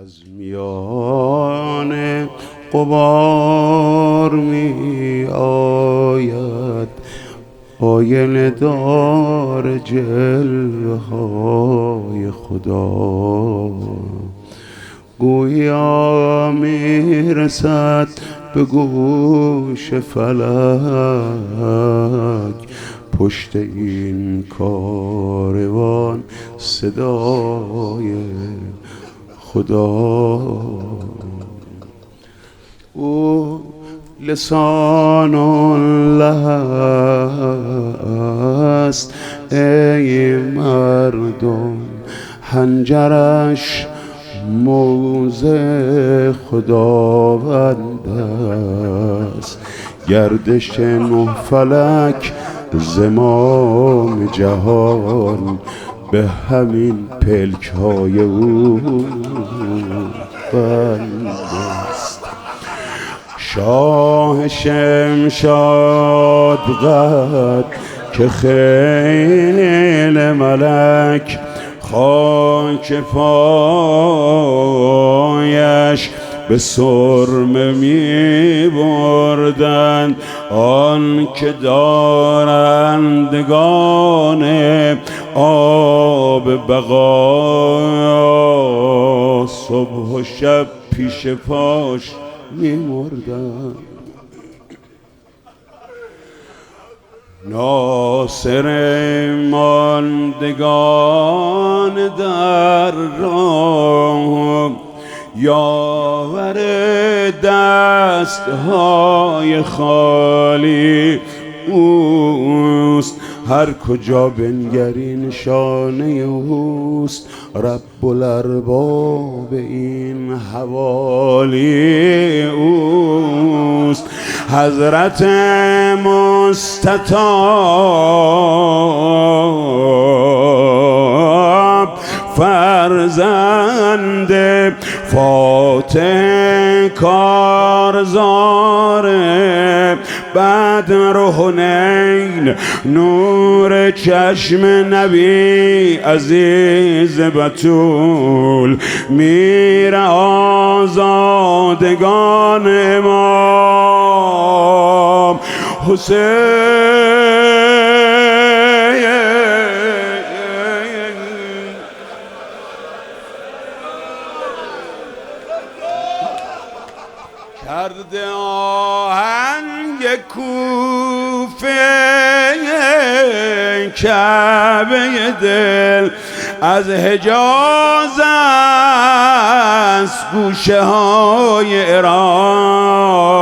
از میان غبار می آید آینه دار جلوه های خدا، گویا می رسد به گوش فلک پشت این کاروان صدای خدا. او لسان الله است ای مردم، حنجرش موضع خداوند است، گردش نه فلک زمام جهان به همین پلک های او بند است. شاه شمشاد قد که خیل ملک خاک پایش به سرمه می بردند، آن که دارندگان آب بقا صبح و شب پیش پاش می مردند. ناصر ماندگان در راه، یاور دستهای خالی اوست، هر کجا بنگری نشانه اوست، رب الارباب این حوالی اوست. حضرت مستطاب فرزند فاتح کارزار بدر و حنین، نور چشم نبی عزیز بتول، میر آزادگان امام حسین. کرده آهنگ کوفه کعبه دل، از حجاز است گوشه های عراق،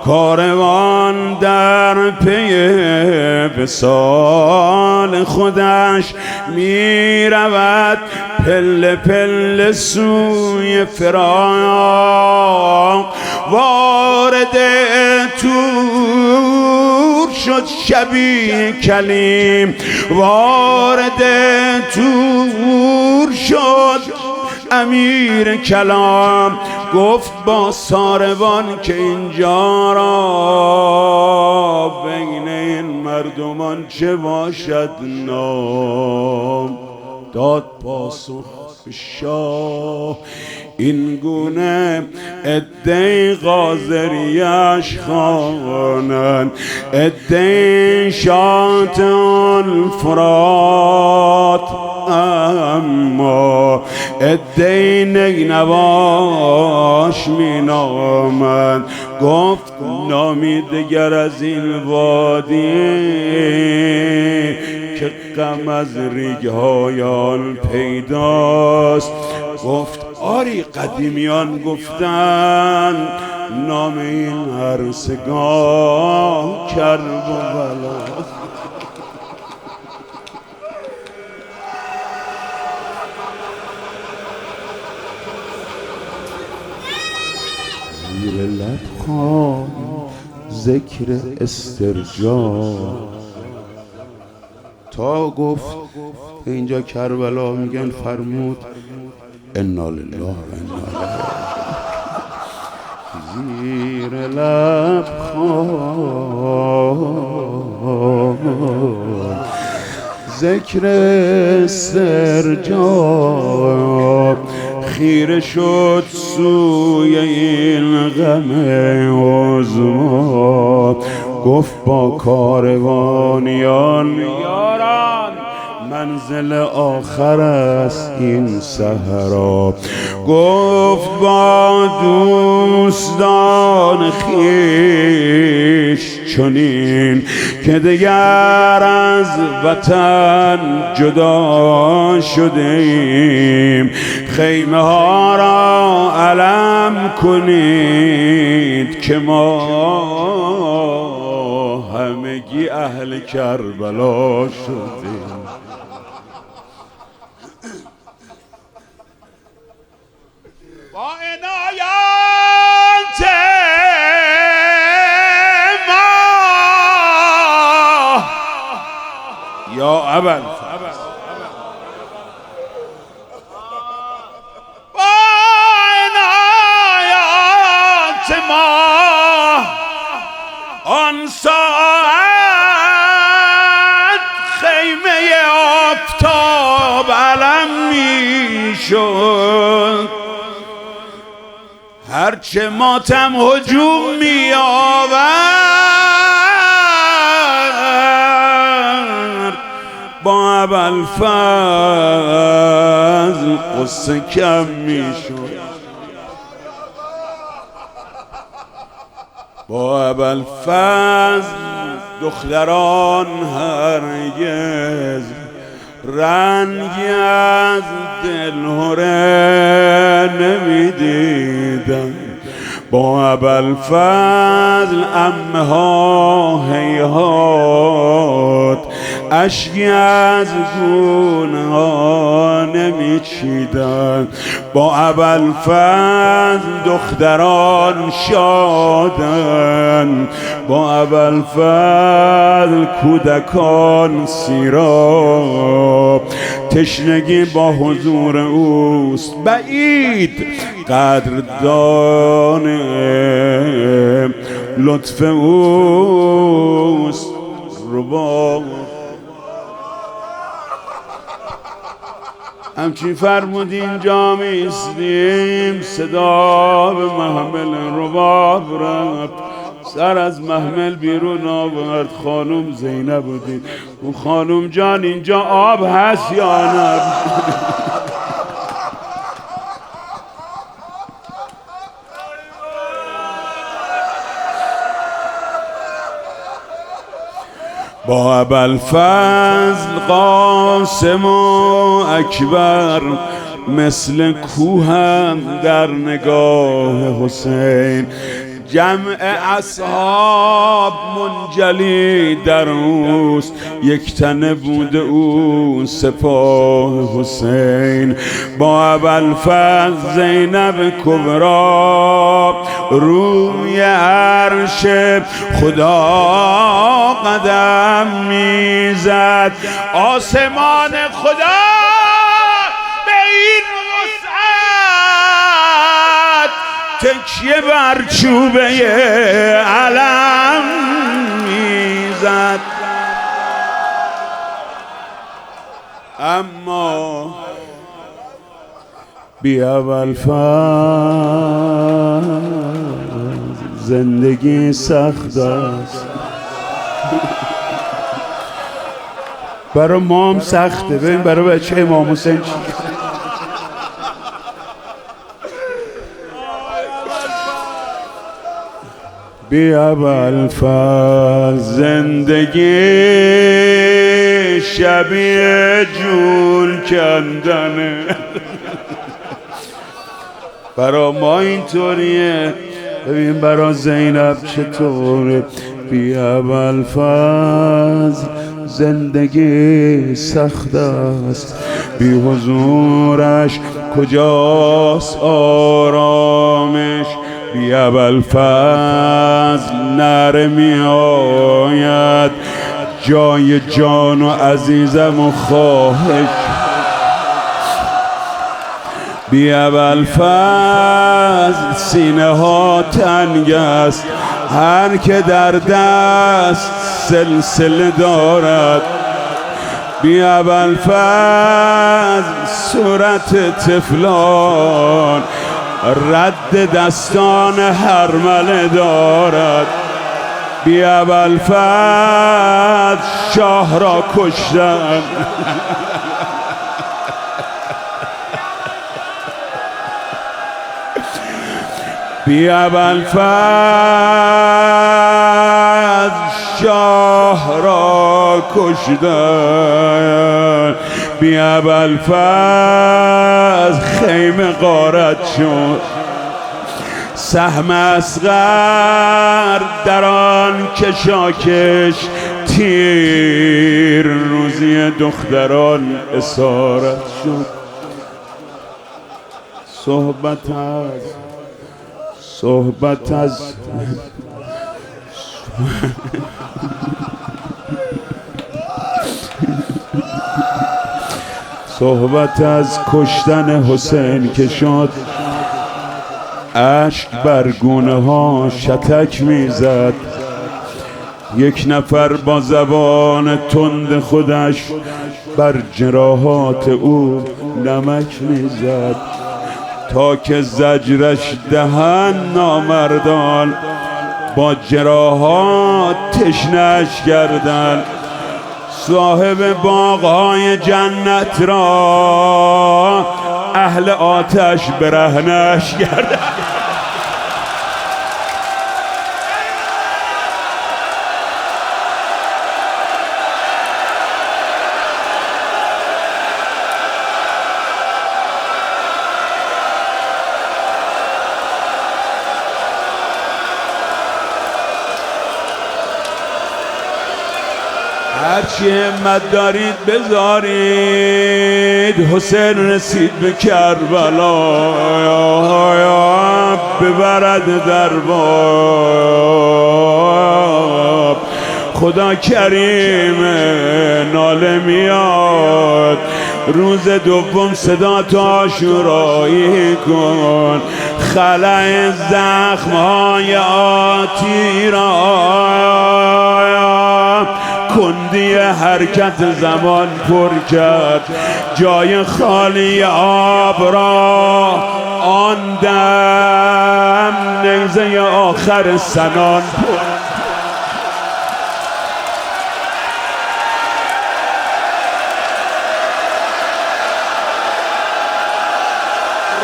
کاروان در پی وصال خودش می رود پله پله سوی فراق. وارد تور شد شبی کلیم، وارد تور شد امیر کلام، گفت با ساروان که اینجا را بین این مردمان چه باشد نام. داد پاسخ به شاه این گونه عده قاضریش خوانند، عده شاط الفرات، اما عده نینواش می نامند. گفت نامی دگر از این وادی که غم از ریگ‌های آن پیداست. گفت آری قدیمیان گفتند نام این عرصگاه کربلاست. زیر لب خوان ذکر استرجاع تا گفت اینجا کربلا میگن، فرمود انا لله و انا الیه. زیر لب خوان ذکر استرجاع خیره شد سوی این غم عظما، گفت با کاروانیان یاران منزل آخر است این صحرا. گفت با دوستان خویش چنین که دیگر از وطن جدا شده ایم، خیمه ها را علم کنید که ما همگی اهل کربلا شدیم. با عنایت ما یا ابل با عنایت ما آن ساعت خیمه آفتاب علم می شد، هرچه ماتم هجوم می آورد، با ابوالفضل قصه کم می شد. با ابوالفضل دختران هرگز رنگی از دلهره نمیدیدم. با ابوالفضل عمه ها هیهات اشکی از گونه ها نمیچیدن. با ابوالفضل دختران شادن، با ابوالفضل کودکان سیراب. تشنگی با حضور اوست بعید قدردان لطف اوست ربا. همچی فرمود اینجا میستیم، صدا به محمل رباب رفت، سر از محمل بیرون آورد. خانم زینب بودید. اون خانم جان اینجا آب هست یا نه؟ با ابوالفضل قاسم و اکبر مثل کوهم در نگاه حسین. جمع اصحاب منجلی در اوست، یک تنه بوده او سپاه حسین. با ابوالفضل زینب کبرا روی عرش خدا قدم میزد. آسمان خدا به این وسعت تکیه بر چوبه علم میزد. اما بی ابوالفضل زندگی سخت است. برای ما هم سخته، ببین برای بچه امام حسین چی؟ بی ابوالفضل زندگی شبیه جول کندنه. برا ما اینطوریه، ببین برا زینب چطوره. بی ابوالفضل زندگی سخت است، بی حضورش کجاست آرامش. بی ابوالفضل نره می آید جای جان و عزیزم و خواهش. بی ابوالفضل سینه ها تنگ است، هر که در دست سلسله دارد. بی ابوالفضل صورت طفلان رد دستان هرمله دارد. بی ابوالفضل شاه را کشتن بی ابوالفضل شاه را کشتن. بی ابوالفضل خیمه غارت شد. سهم اصغر در آن کشاکش تیر روزی دختران اسارت شد. صحبت از صحبت از کشتن حسین که شد. اشک بر گونه ها شتک میزد. یک نفر با زبان تند خودش بر جراحات او نمک میزد تا که زجرش دهن نامردان با جراحات تشنه‌اش کردند. صاحب باغ‌های جنت را اهل آتش برهنه‌اش کردند. هرچی همت دارید بذارید. حسین رسید به کربلا ببرد در باب. خدا کریم ناله میاد. روز دوم صدا تو عاشورایی کن. خلأ زخم‌های آتی را کندی حرکت زمان پر کرد. جای خالی آب را آن دم نیزه آخر سنان پر.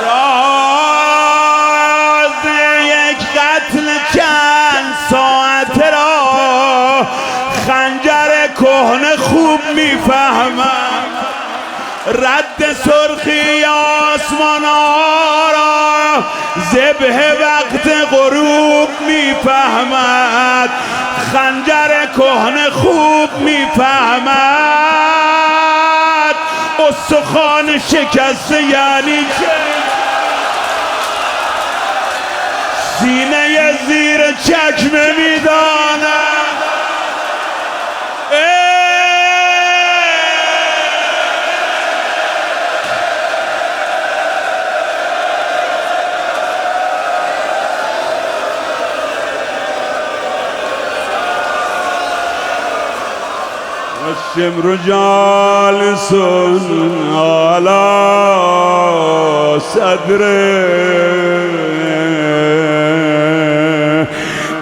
راز یک قتل چند ساعت را خنجر کهنه خوب میفهمم. رد سرخی آسمان را ذبح وقت غروب میفهمد. خنجر کهنه خوب میفهمد. استخوان شکسته یعنی چه؟ سینه زیر چکمه میداند. الشمر جالس على صدره.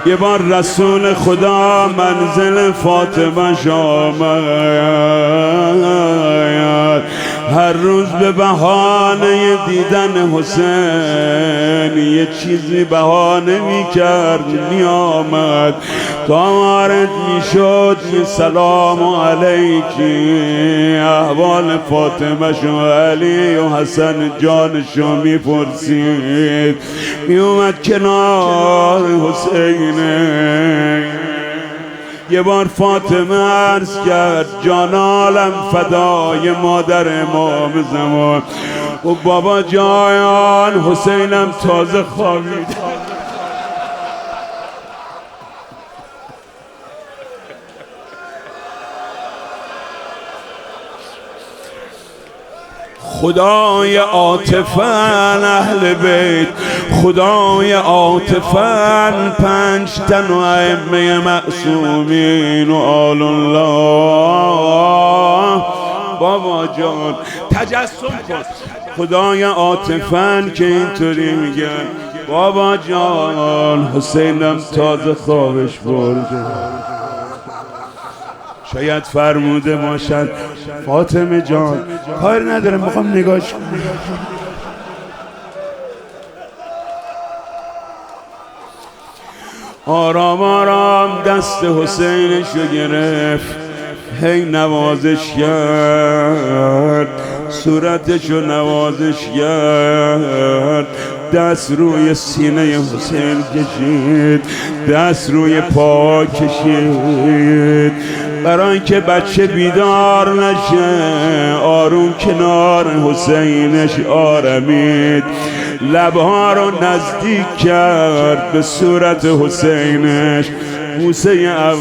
یه بار رسول خدا منزل فاطمه آمد. هر روز به بهانه دیدن حسین یه چیزی بهانه میکرد میآمد تا وارد میشد. سلام علیکی، احوال فاطمه شو علی و حسن جانشو میپرسید. میومد کنار حسینه. یه بار فاطمه عرض کرد جان عالم فدای مادر امام زمان. و بابا جان حسینم تازه خوابید. خدای عاطفن اهل بیت، خدای عاطفن 5 تن و ائمه معصومین و آل الله. بابا جان تجسم کن خدای عاطفن که اینطوری میگن بابا جان حسینم تازه خوابش برده شاید فرموده باشد فاطمه جان کار نداره میخوام نگاش کنم آرام آرام دست حسینشو گرفت هی نوازش کرد صورتشو نوازش کرد دست روی سینه حسین کشید دست روی پا کشید برای اینکه بچه بیدار نشه آروم کنار حسینش آرمید لبها رو نزدیک کرد به صورت حسینش بوسه اول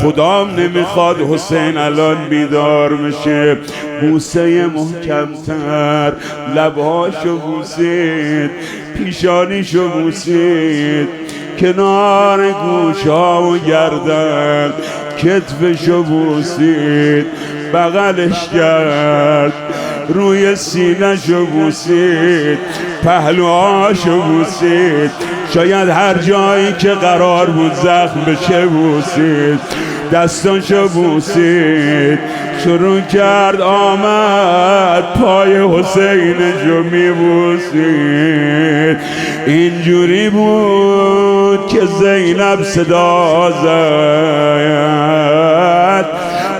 خدام نمیخواد حسین الان بیدار بشه بوسه محکمتر لبهاشو بوسید پیشانیشو بوسید کنار گوشها و گردن کتفشو بوسید بغلش کرد روی سینه‌شو بوسید پهلوهاشو بوسید شاید هر جایی که قرار بود زخم بشه بوسید دستانشو بوسید شروع کرد آمد پای حسینشو میبوسید اینجوری بود که زینب صدا زد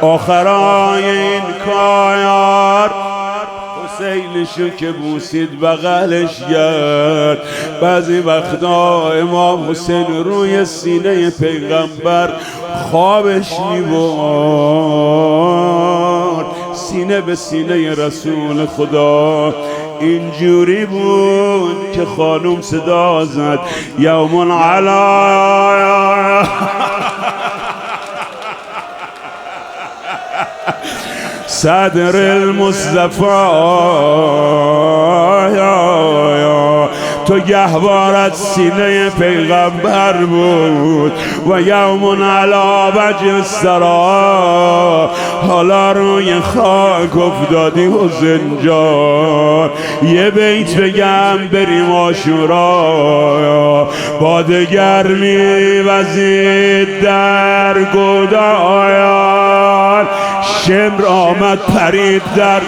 آخرای این کار حسینشو که بوسید بغلش کرد بعضی وقتا امام حسین روی سینه پیغمبر خوابش میبرد سینه به سینه رسول خدا اینجوری بود که خانوم صدا زد یوم علا صدر المصطفى تو گهوارت سینه پیغمبر بود و یوم علا وجه الثری حالا روی خاک افتادی حسین جان یه بیت بگم بریم عاشورا باد گرمی وزید در گودایان شمر آمد پرید در